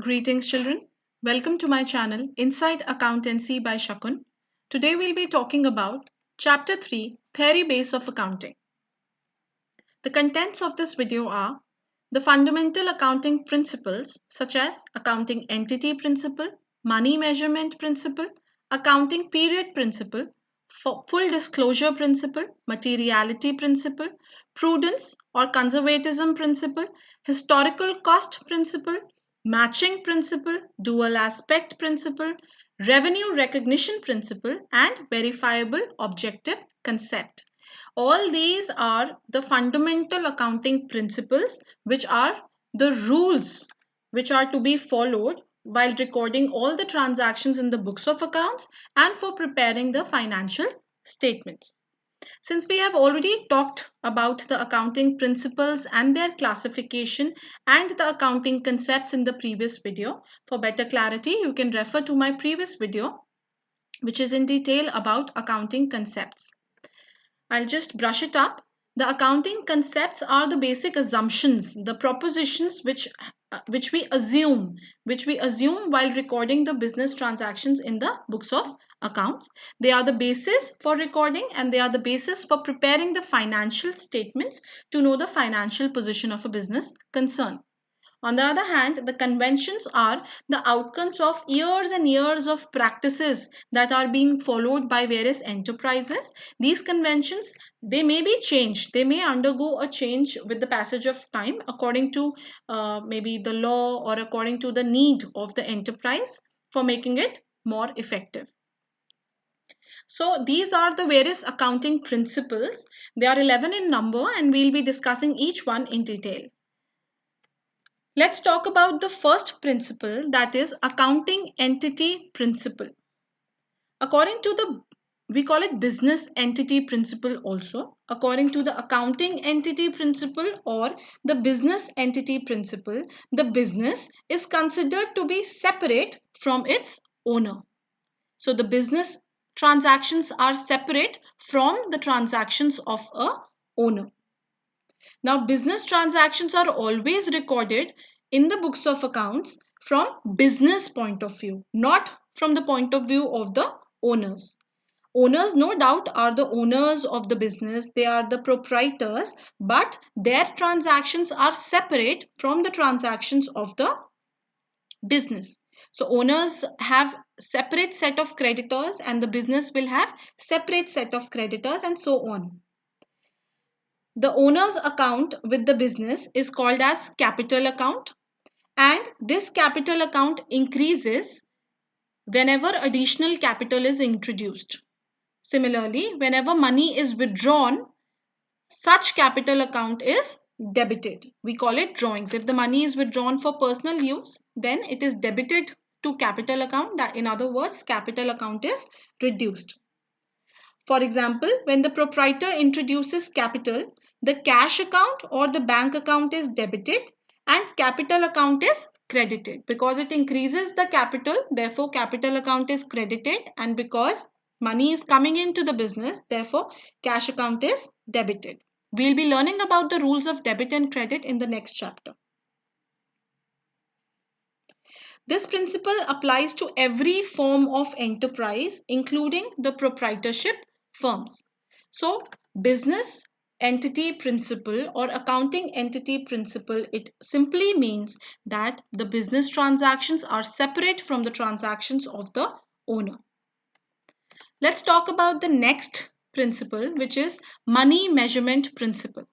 Greetings, children. Welcome to my channel, Inside Accountancy by Shakun. Today we'll be talking about Chapter 3, Theory Base of Accounting. The contents of this video are the fundamental accounting principles such as accounting entity principle, money measurement principle, accounting period principle, full disclosure principle, materiality principle, prudence or conservatism principle, historical cost principle, matching principle, dual aspect principle, revenue recognition principle, and verifiable objective concept. All these are the fundamental accounting principles, which are the rules which are to be followed while recording all the transactions in the books of accounts and for preparing the financial statements. Since we have already talked about the accounting principles and their classification and the accounting concepts in the previous video, for better clarity, you can refer to my previous video, which is in detail about accounting concepts. I'll just brush it up. The accounting concepts are the basic assumptions, the propositions which we assume while recording the business transactions in the books of accounts. They are the basis for recording and they are the basis for preparing the financial statements to know the financial position of a business concern. On the other hand, the conventions are the outcomes of years and years of practices that are being followed by various enterprises. These conventions, they may be changed. They may undergo a change with the passage of time according to maybe the law or according to the need of the enterprise for making it more effective. So these are the various accounting principles. They are 11 in number and we'll be discussing each one in detail. Let's talk about the first principle, that is accounting entity principle. According to we call it business entity principle also. According to the accounting entity principle or the business entity principle, the business is considered to be separate from its owner. So the business transactions are separate from the transactions of a owner. Now, business transactions are always recorded in the books of accounts from business point of view, not from the point of view of the owners. Owners, no doubt, are the owners of the business. They are the proprietors, but their transactions are separate from the transactions of the business. So owners have separate set of creditors and the business will have separate set of creditors and so on. The owner's account with the business is called as capital account, and this capital account increases whenever additional capital is introduced. Similarly, whenever money is withdrawn, such capital account is debited. We call it drawings. If the money is withdrawn for personal use, then it is debited to capital account. That, in other words, capital account is reduced. For example, when the proprietor introduces capital, the cash account or the bank account is debited and capital account is credited. Because it increases the capital, therefore capital account is credited, and because money is coming into the business, therefore cash account is debited. We'll be learning about the rules of debit and credit in the next chapter. This principle applies to every form of enterprise, including the proprietorship firms. So, business entity principle or accounting entity principle, it simply means that the business transactions are separate from the transactions of the owner. Let's talk about the next principle, which is money measurement principle.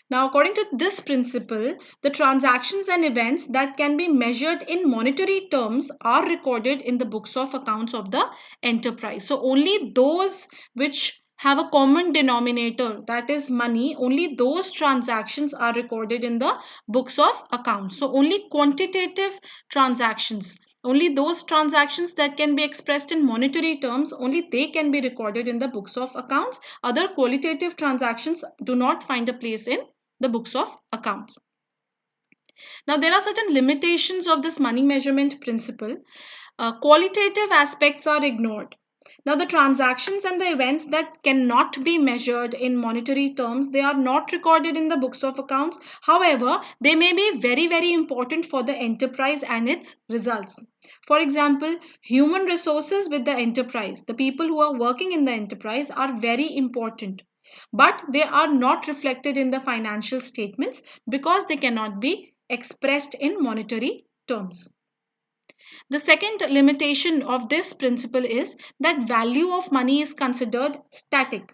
Now, according to this principle, the transactions and events that can be measured in monetary terms are recorded in the books of accounts of the enterprise. So, only those which have a common denominator, that is money, only those transactions are recorded in the books of accounts. So, only quantitative transactions, only those transactions that can be expressed in monetary terms, only they can be recorded in the books of accounts. Other qualitative transactions do not find a place in the books of accounts. Now, there are certain limitations of this money measurement principle. Qualitative aspects are ignored. Now, the transactions and the events that cannot be measured in monetary terms, they are not recorded in the books of accounts. However, they may be very, very important for the enterprise and its results. For example, human resources with the enterprise, the people who are working in the enterprise are very important. But they are not reflected in the financial statements because they cannot be expressed in monetary terms. The second limitation of this principle is that value of money is considered static.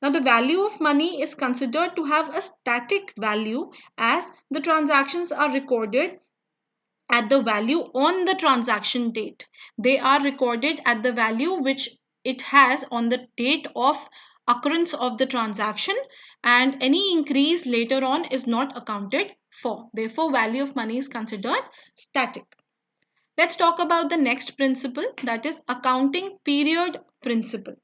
Now, the value of money is considered to have a static value as the transactions are recorded at the value on the transaction date. They are recorded at the value which it has on the date of occurrence of the transaction, and any increase later on is not accounted for. Therefore, value of money is considered static. Let's talk about the next principle, that is accounting period principle.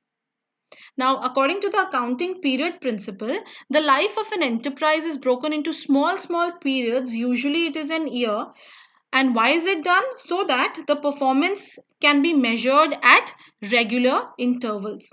Now, according to the accounting period principle, the life of an enterprise is broken into small periods. Usually it is an year. And why is it done? So that the performance can be measured at regular intervals.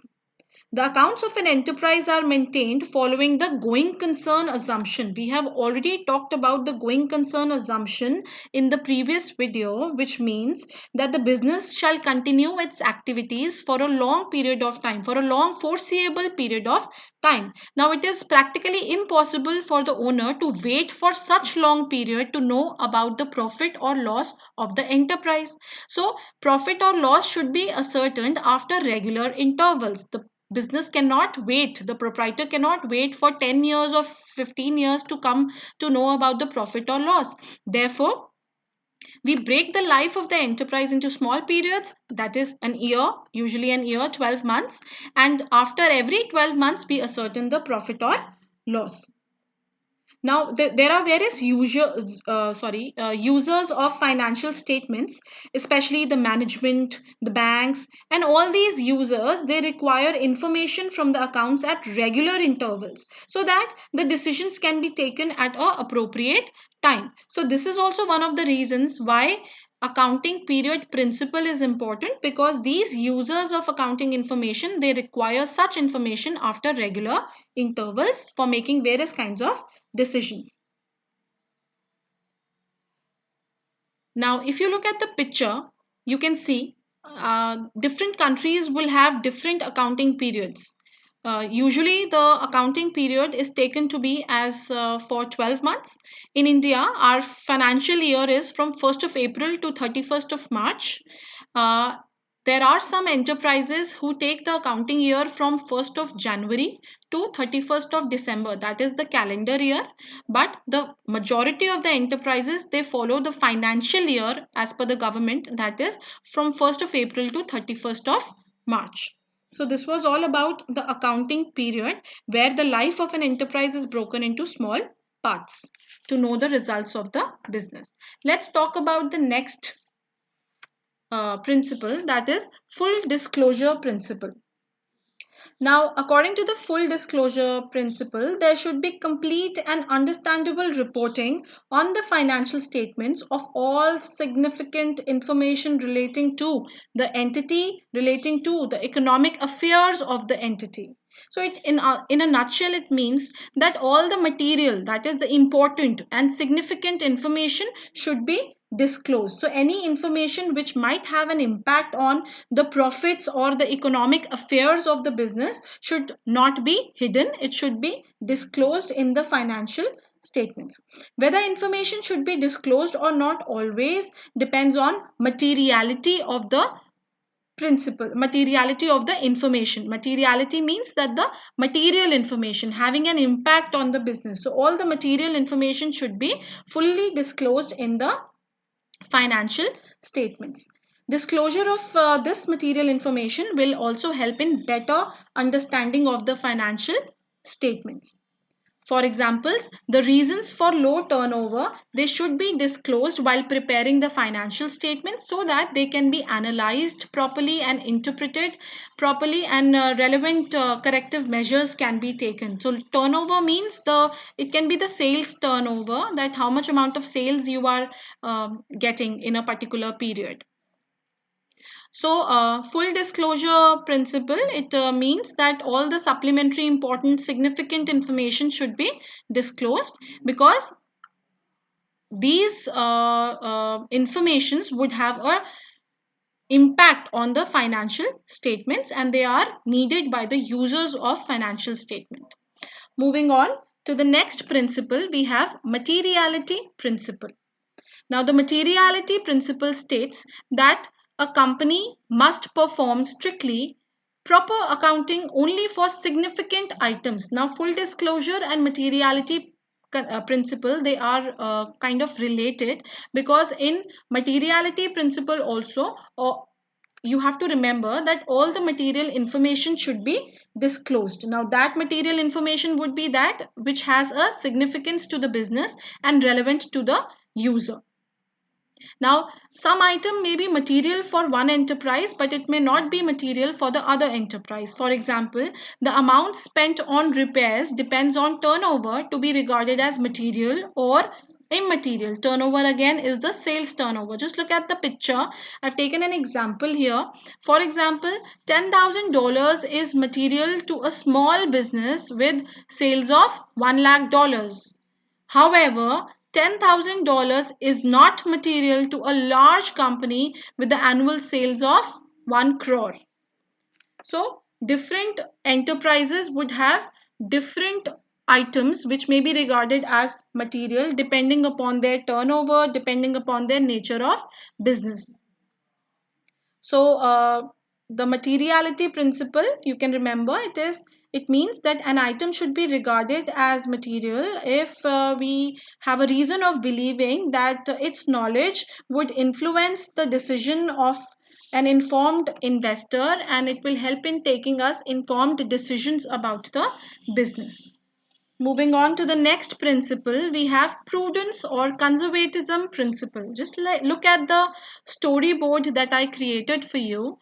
The accounts of an enterprise are maintained following the going concern assumption. We have already talked about the going concern assumption in the previous video, which means that the business shall continue its activities for a long period of time, for a long foreseeable period of time. Now, it is practically impossible for the owner to wait for such long period to know about the profit or loss of the enterprise. So, profit or loss should be ascertained after regular intervals. The business cannot wait, the proprietor cannot wait for 10 years or 15 years to come to know about the profit or loss. Therefore, we break the life of the enterprise into small periods, that is an year, usually an year, 12 months, and after every 12 months we ascertain the profit or loss. Now, there are various users of financial statements, especially the management, the banks, and all these users, they require information from the accounts at regular intervals so that the decisions can be taken at a appropriate time. So this is also one of the reasons why accounting period principle is important, because these users of accounting information, they require such information after regular intervals for making various kinds of decisions. Now, if you look at the picture, you can see different countries will have different accounting periods. Usually, the accounting period is taken to be as for 12 months. In India, our financial year is from 1st of April to 31st of March. Uh, there are some enterprises who take the accounting year from 1st of January to 31st of December. That is the calendar year. But the majority of the enterprises, they follow the financial year as per the government. That is from 1st of April to 31st of March. So this was all about the accounting period where the life of an enterprise is broken into small parts to know the results of the business. Let's talk about the next principle, that is full disclosure principle. Now, according to the full disclosure principle, there should be complete and understandable reporting on the financial statements of all significant information relating to the entity, relating to the economic affairs of the entity. So, in a nutshell, it means that all the material, that is the important and significant information, should be disclosed. So, any information which might have an impact on the profits or the economic affairs of the business should not be hidden. It should be disclosed in the financial statements. Whether information should be disclosed or not always depends on materiality of the principle, materiality of the information. Materiality means that the material information having an impact on the business. So all the material information should be fully disclosed in the financial statements. Disclosure of this material information will also help in better understanding of the financial statements. For examples, the reasons for low turnover, they should be disclosed while preparing the financial statements so that they can be analyzed properly and interpreted properly, and relevant corrective measures can be taken. So turnover means it can be the sales turnover, that how much amount of sales you are getting in a particular period. So, full disclosure principle, it means that all the supplementary important significant information should be disclosed, because these informations would have a impact on the financial statements, and they are needed by the users of financial statement. Moving on to the next principle, we have materiality principle. Now, the materiality principle states that a company must perform strictly proper accounting only for significant items. Now, full disclosure and materiality principle, they are kind of related, because in materiality principle also, you have to remember that all the material information should be disclosed. Now, that material information would be that which has a significance to the business and relevant to the user. Now, some item may be material for one enterprise, but it may not be material for the other enterprise. For example, the amount spent on repairs depends on turnover to be regarded as material or immaterial. Turnover again is the sales turnover. Just look at the picture. I've taken an example here. For example, $10,000 is material to a small business with sales of $1 lakh. However, $10,000 is not material to a large company with the annual sales of 1 crore. So, different enterprises would have different items which may be regarded as material depending upon their turnover, depending upon their nature of business. So, the materiality principle, you can remember, it means that an item should be regarded as material if we have a reason of believing that its knowledge would influence the decision of an informed investor, and it will help in taking us informed decisions about the business. Moving on to the next principle, we have prudence or conservatism principle. Just look at the storyboard that I created for you.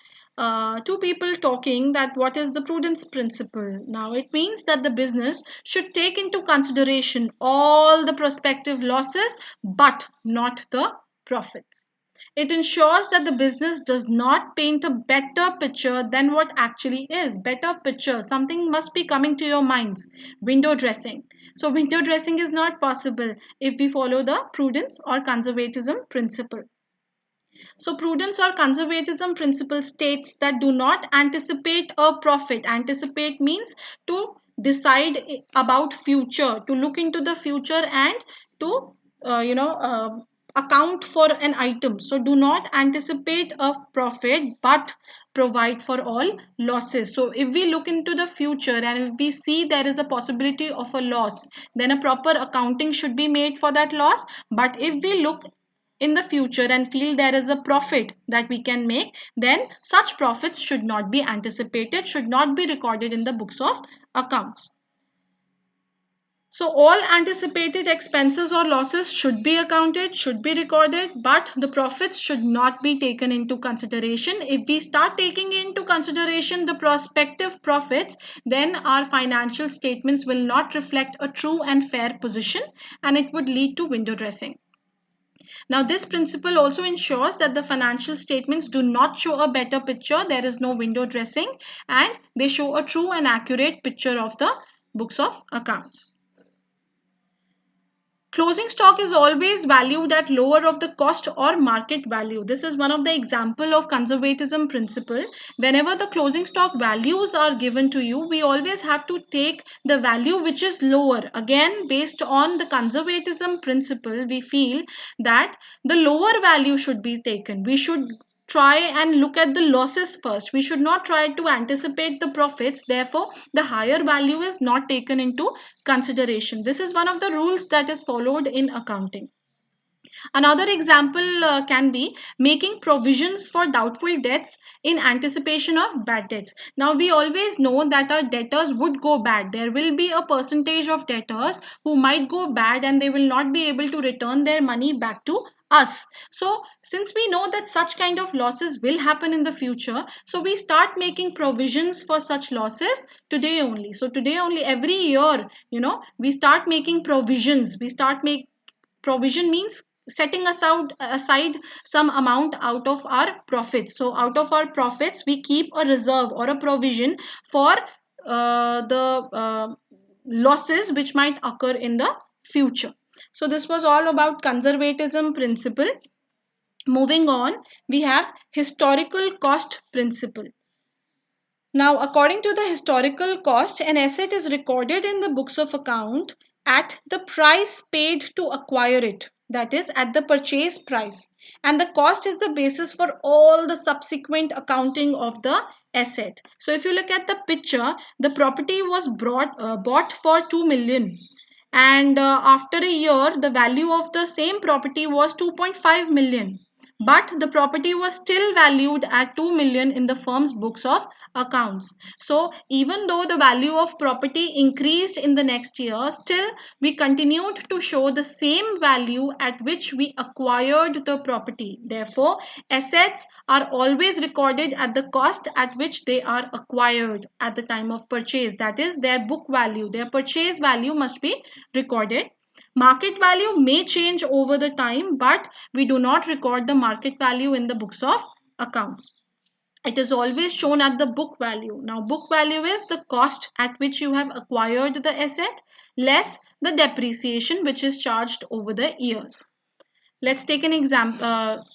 Two people talking, that what is the prudence principle. Now, it means that the business should take into consideration all the prospective losses but not the profits. It ensures that the business does not paint a better picture than what actually is. Better picture, something must be coming to your minds. Window dressing. So, window dressing is not possible if we follow the prudence or conservatism principle. So, prudence or conservatism principle states that do not anticipate a profit. Anticipate means to decide about future, to look into the future and to, account for an item. So, do not anticipate a profit but provide for all losses. So, if we look into the future and if we see there is a possibility of a loss, then a proper accounting should be made for that loss. But if we look in the future and feel there is a profit that we can make, then such profits should not be anticipated, should not be recorded in the books of accounts. So all anticipated expenses or losses should be accounted, should be recorded, but the profits should not be taken into consideration. If we start taking into consideration the prospective profits, then our financial statements will not reflect a true and fair position, and it would lead to window dressing. Now, this principle also ensures that the financial statements do not show a better picture. There is no window dressing, and they show a true and accurate picture of the books of accounts. Closing stock is always valued at lower of the cost or market value. This is one of the example of conservatism principle. Whenever the closing stock values are given to you, we always have to take the value which is lower. Again, based on the conservatism principle, we feel that the lower value should be taken. We should try and look at the losses first. We should not try to anticipate the profits. Therefore, the higher value is not taken into consideration. This is one of the rules that is followed in accounting. Another example can be making provisions for doubtful debts in anticipation of bad debts. Now, we always know that our debtors would go bad. There will be a percentage of debtors who might go bad and they will not be able to return their money back to us. So, since we know that such kind of losses will happen in the future, so we start making provisions for such losses today only. So, today only, every year, we start making provisions. We start make provision means setting aside some amount out of our profits. So out of our profits we keep a reserve or a provision for the losses which might occur in the future. So this was all about conservatism principle. Moving on, we have historical cost principle. Now, according to the historical cost, an asset is recorded in the books of account at the price paid to acquire it, that is, at the purchase price. And the cost is the basis for all the subsequent accounting of the asset. So, if you look at the picture, the property was bought for 2 million. And after a year, the value of the same property was 2.5 million, but the property was still valued at 2 million in the firm's books of accounts. So even though the value of property increased in the next year, still we continued to show the same value at which we acquired the property. Therefore, assets are always recorded at the cost at which they are acquired at the time of purchase. That is, their book value, their purchase value must be recorded. Market value may change over the time, but we do not record the market value in the books of accounts. It is always shown at the book value. Now, book value is the cost at which you have acquired the asset less the depreciation which is charged over the years. Let's take an example.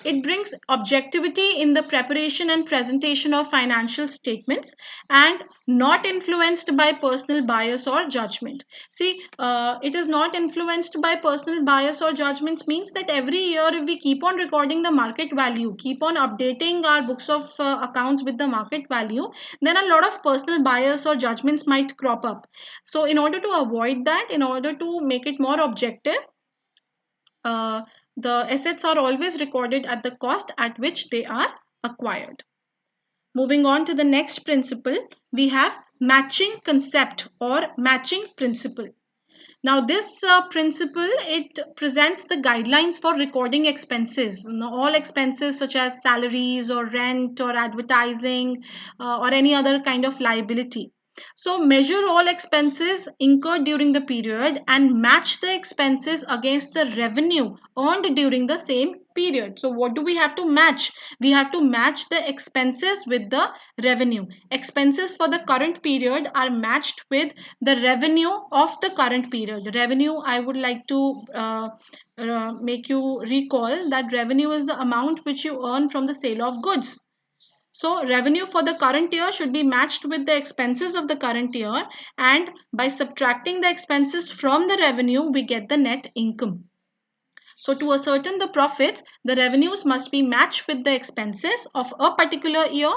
It brings objectivity in the preparation and presentation of financial statements and not influenced by personal bias or judgment. See, it is not influenced by personal bias or judgments means that every year if we keep on recording the market value, keep on updating our books of accounts with the market value, then a lot of personal bias or judgments might crop up. So in order to avoid that, in order to make it more objective, uh, the assets are always recorded at the cost at which they are acquired. Moving on to the next principle, we have matching concept or matching principle. Now this principle, it presents the guidelines for recording expenses. Now, all expenses such as salaries or rent or advertising or any other kind of liability. So measure all expenses incurred during the period and match the expenses against the revenue earned during the same period. So what do we have to match? We have to match the expenses with the revenue. Expenses for the current period are matched with the revenue of the current period. Revenue, I would like to make you recall that revenue is the amount which you earn from the sale of goods. So revenue for the current year should be matched with the expenses of the current year, and by subtracting the expenses from the revenue, we get the net income. So to ascertain the profits, the revenues must be matched with the expenses of a particular year,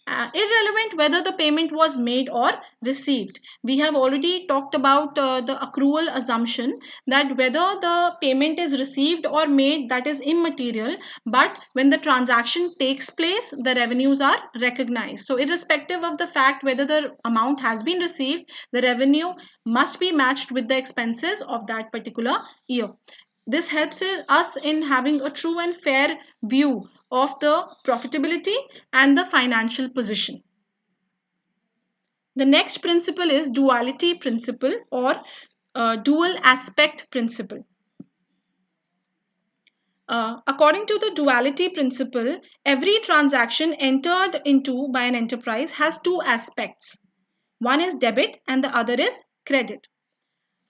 irrelevant whether the payment was made or received. We have already talked about the accrual assumption, that whether the payment is received or made, that is immaterial, but when the transaction takes place, the revenues are recognized. So irrespective of the fact whether the amount has been received, the revenue must be matched with the expenses of that particular year. This helps us in having a true and fair view of the profitability and the financial position. The next principle is duality principle or dual aspect principle. According to the duality principle, every transaction entered into by an enterprise has two aspects. One is debit and the other is credit.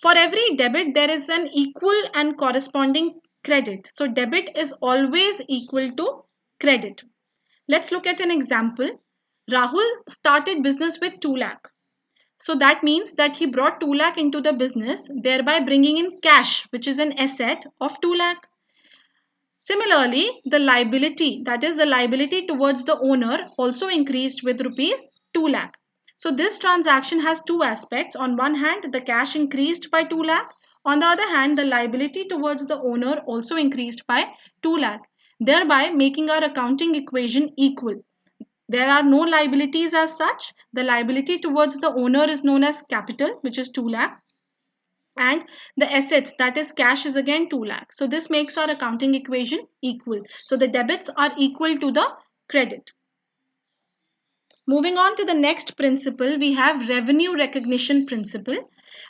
For every debit, there is an equal and corresponding credit. So debit is always equal to credit. Let's look at an example. Rahul started business with 2 lakh. So that means that he brought 2 lakh into the business, thereby bringing in cash, which is an asset of 2 lakh. Similarly, the liability, that is the liability towards the owner, also increased with rupees 2 lakh. So this transaction has two aspects. On one hand, the cash increased by 2 lakh. On the other hand, the liability towards the owner also increased by 2 lakh, thereby making our accounting equation equal. There are no liabilities as such. The liability towards the owner is known as capital, which is 2 lakh, and the assets, that is cash, is again 2 lakh. So this makes our accounting equation equal. So the debits are equal to the credit. Moving on to the next principle, we have revenue recognition principle.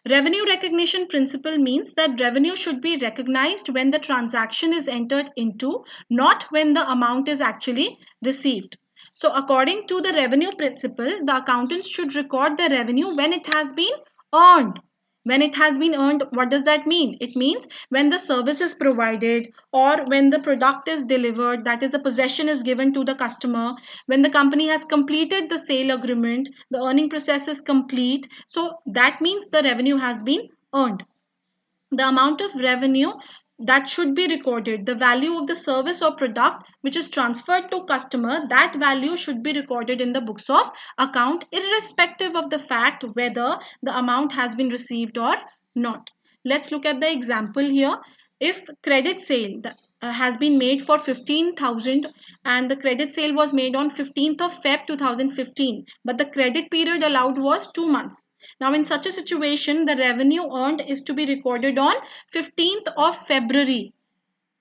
Revenue recognition principle means that revenue should be recognized when the transaction is entered into, not when the amount is actually received. So according to the revenue principle, the accountants should record the revenue when it has been earned. When it has been earned, what does that mean? It means when the service is provided or when the product is delivered, that is, a possession is given to the customer, when the company has completed the sale agreement, the earning process is complete. So that means the revenue has been earned. The amount of revenue that should be recorded, the value of the service or product which is transferred to customer, that value should be recorded in the books of account irrespective of the fact whether the amount has been received or not. Let's look at the example here. If credit sale has been made for 15,000 and the credit sale was made on 15th of Feb 2015, but the credit period allowed was 2 months. Now, in such a situation, the revenue earned is to be recorded on 15th of February,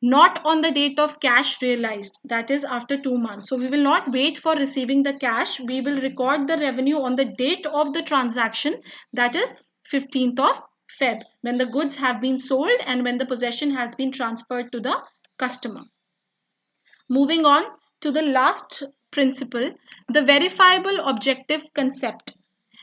not on the date of cash realized, that is after 2 months. So we will not wait for receiving the cash. We will record the revenue on the date of the transaction, that is 15th of Feb, when the goods have been sold and when the possession has been transferred to the customer. Moving on to the last principle, the verifiable objective concept.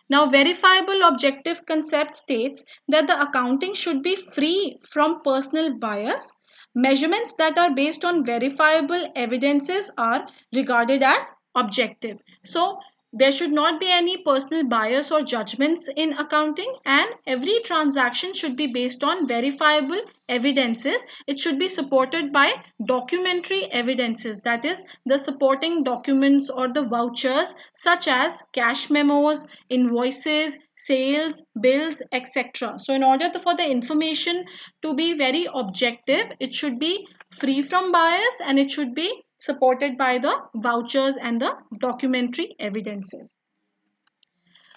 Now, verifiable objective concept states that the accounting should be free from personal bias. Measurements that are based on verifiable evidences are regarded as objective. So, there should not be any personal bias or judgments in accounting, and every transaction should be based on verifiable evidences. It should be supported by documentary evidences, that is, the supporting documents or the vouchers such as cash memos, invoices, sales, bills, etc. So in order for the information to be very objective, it should be free from bias and it should be supported by the vouchers and the documentary evidences.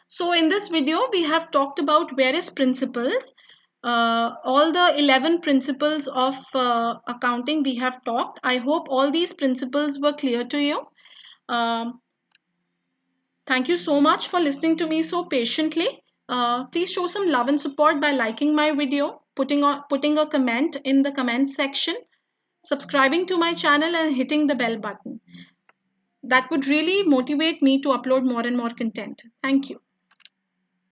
So in this video, we have talked about various principles. All the 11 principles of accounting we have talked. I hope all these principles were clear to you. Um, Thank you so much for listening to me so patiently. Please show some love and support by liking my video, putting a comment in the comment section, subscribing to my channel and hitting the bell button. That would really motivate me to upload more and more content. Thank you.